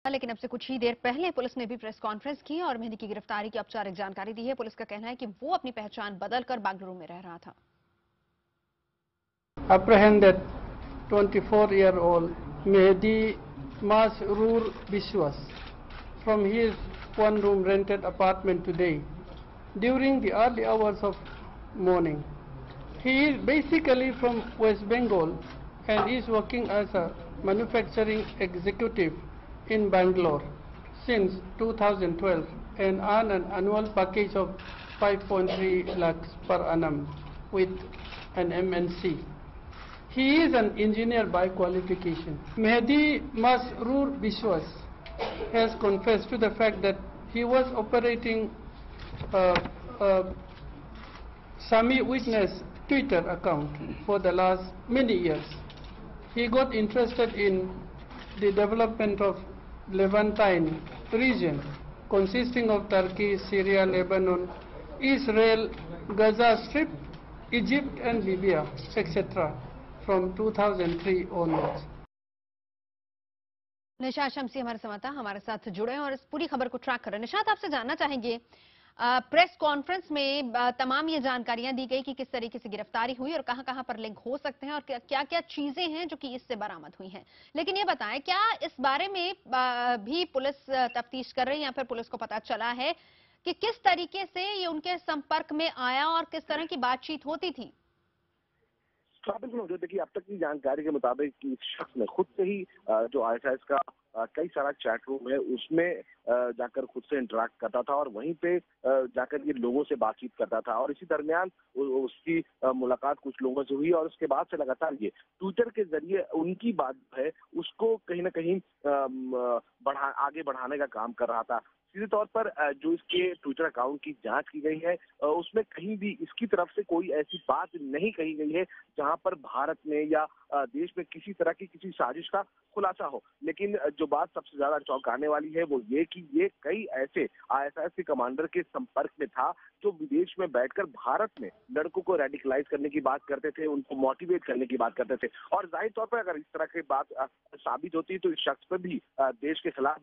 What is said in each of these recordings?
लेकिन अब से कुछ ही देर पहले पुलिस ने भी प्रेस कॉन्फ्रेंस की और मेहदी की गिरफ्तारी की औपचारिक जानकारी दी है। पुलिस का कहना है कि वो अपनी पहचान बदलकर बेंगलुरु में रह रहा था। Apprehended 24-year-old Mehdi Masroor Biswas from his one-room rented apartment today during the early hours of morning. He is basically from West Bengal and is working as a manufacturing executive in Bangalore since 2012 and earn an annual package of 5.3 lakhs per annum with an MNC. He is an engineer by qualification. Mehdi Masroor Biswas has confessed to the fact that he was operating a Sami Witness Twitter account for the last many years. He got interested in the development of Levantine region consisting of Turkey, Syria, Lebanon, Israel, Gaza Strip, Egypt and Libya, etc. from 2003 onwards. Nishat शमसी हमारे संवाददाता हमारे साथ जुड़े हैं और इस पूरी खबर को ट्रैक कर रहे हैं। निशात, आपसे जानना चाहेंगे, प्रेस कॉन्फ्रेंस में तमाम ये जानकारियां दी गई कि किस तरीके से गिरफ्तारी हुई और कहां-कहां पर लिंक हो सकते हैं और क्या-क्या चीजें हैं जो कि इससे बरामद हुई हैं। लेकिन ये बताएं, क्या इस बारे में भी पुलिस तफ्तीश कर रही है या फिर पुलिस को पता चला है कि किस तरीके से ये उनके संपर्क में आया और किस तरह की बातचीत होती थी? बिल्कुल, देखिए अब तक की जानकारी के मुताबिक इस शख्स ने खुद से ही जो आईएसआईएस का कई सारा चैट रूम है उसमें जाकर खुद से इंटरेक्ट करता था और वहीं पे जाकर ये लोगों से बातचीत करता था और इसी दरमियान उसकी मुलाकात कुछ लोगों से हुई और उसके बाद से लगातार ये ट्विटर के जरिए उनकी बात है उसको कहीं ना कहीं आगे बढ़ाने का काम कर रहा था। सीधे तौर पर जो इसके ट्विटर अकाउंट की जांच की गई है उसमें कहीं भी इसकी तरफ से कोई ऐसी बात नहीं कही गई है जहां पर भारत में या देश में किसी तरह की किसी साजिश का खुलासा हो। लेकिन जो बात सबसे ज्यादा चौंकाने वाली है वो ये कि ये कई ऐसे आईएसआईएस के कमांडर के संपर्क में था जो विदेश में बैठकर भारत में लड़कों को रेडिकलाइज करने की बात करते थे, उनको मोटिवेट करने की बात करते थे। और जाहिर तौर पर अगर इस तरह की बात साबित होती है तो इस शख्स पर भी देश के खिलाफ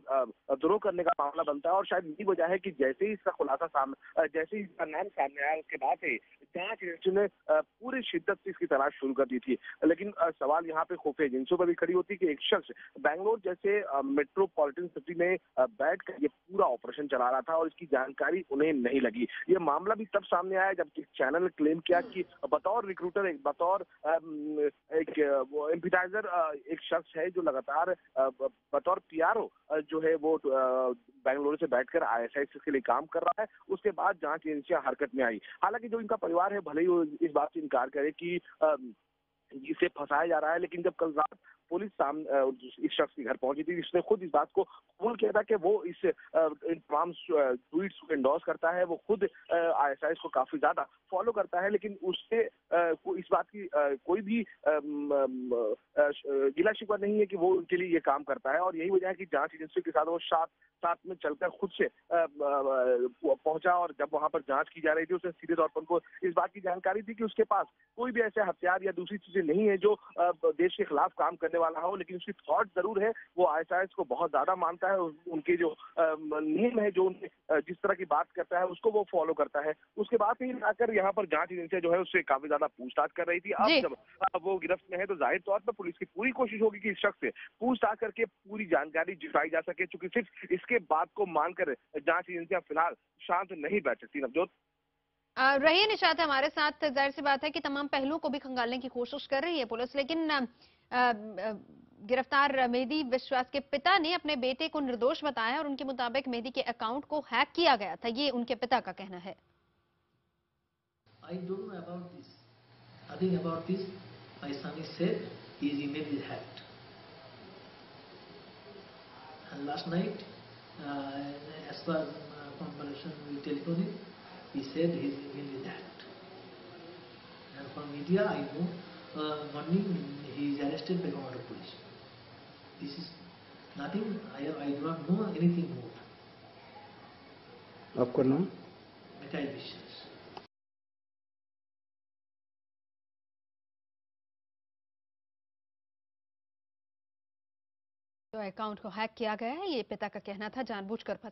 द्रोह करने का मामला बनता है और शायद यही वजह है कि जैसे ही इसका खुलासा जैसे ही इसका नाम सामने आया उसके बाद से जांच एजेंसियों ने पूरी शिद्दत से इसकी तलाश शुरू कर दी थी। लेकिन सवाल यहाँ पे खुफिया एजेंसियों पर भी खड़ी होती है कि एक शख्स बैंगलोर जैसे मेट्रोपॉलिटन सिटी में बैठकर ये पूरा ऑपरेशन चला रहा था और इसकी जानकारी उन्हें नहीं लगी। ये मामला भी तब सामने आया जब एक चैनल ने क्लेम किया कि बतौर रिक्रूटर बतौर एक एम्पिटाइजर एक शख्स है जो लगातार बतौर पीआरओ जो है वो बेंगलुरु से बैठकर आईएसआईएस के लिए काम कर रहा है। उसके बाद जांच एजेंसियां हरकत में आई। हालांकि जो इनका परिवार है भले ही वो इस बात से इनकार करे कि इसे फंसाया जा रहा है, लेकिन जब कल रात पुलिस इस शख्स के घर पहुंची थी इसने खुद इस बात को कबूल किया था कि वो इस तमाम ट्वीट्स को एंडोर्स करता है, वो खुद आईएसआईएस को काफी ज्यादा फॉलो करता है, लेकिन उससे इस बात की कोई भी गिला शिकवा नहीं है कि वो उनके लिए ये काम करता है। और यही वजह है कि जांच एजेंसियों के साथ वो साथ में चलकर खुद से पहुंचा और जब वहां पर जांच की जा रही थी उसने सीधे तौर पर उनको इस बात की जानकारी थी कि उसके पास कोई भी ऐसे हथियार या दूसरी चीजें नहीं है जो देश के खिलाफ काम करने वाला हो, लेकिन उसकी थॉट जरूर है। वो आईएसआईएस को बहुत ज्यादा मानता है, उनके जो नियम है जो उनके जिस तरह की बात करता है उसको वो फॉलो करता है। उसके बाद ही आकर यहाँ पर जांच एजेंसियां जो है उससे काफी ज्यादा पूछताछ कर रही थी। अब जब वो गिरफ्त में है तो जाहिर तौर पर पुलिस की पूरी कोशिश होगी कि इस शख्स से पूछताछ करके पूरी जानकारी जुटाई जा सके, चूंकि सिर्फ इसके बात को मानकर जांच एजेंसियां फिलहाल शांत नहीं बैठ सकती। नवजोत रहिए निशात हमारे साथ। जाहिर सी बात है कि तमाम पहलुओं को भी खंगालने की कोशिश कर रही है पुलिस, लेकिन गिरफ्तार मेहदी विश्वास के पिता ने अपने बेटे को निर्दोष बताया और उनके मुताबिक मेहदी के अकाउंट को हैक किया गया था। ये उनके पिता का कहना है। I don't know about this. Nothing about this. My son is said his email is hacked. And last night, as per conversation with telephone, he said his email is hacked. And from media, I know morning he is arrested by command of police. This is nothing. I do not know anything more. आपका नाम? Mikhail Vishwas. तो account को hack किया गया है, ये पिता का कहना था, जानबूझकर फंसा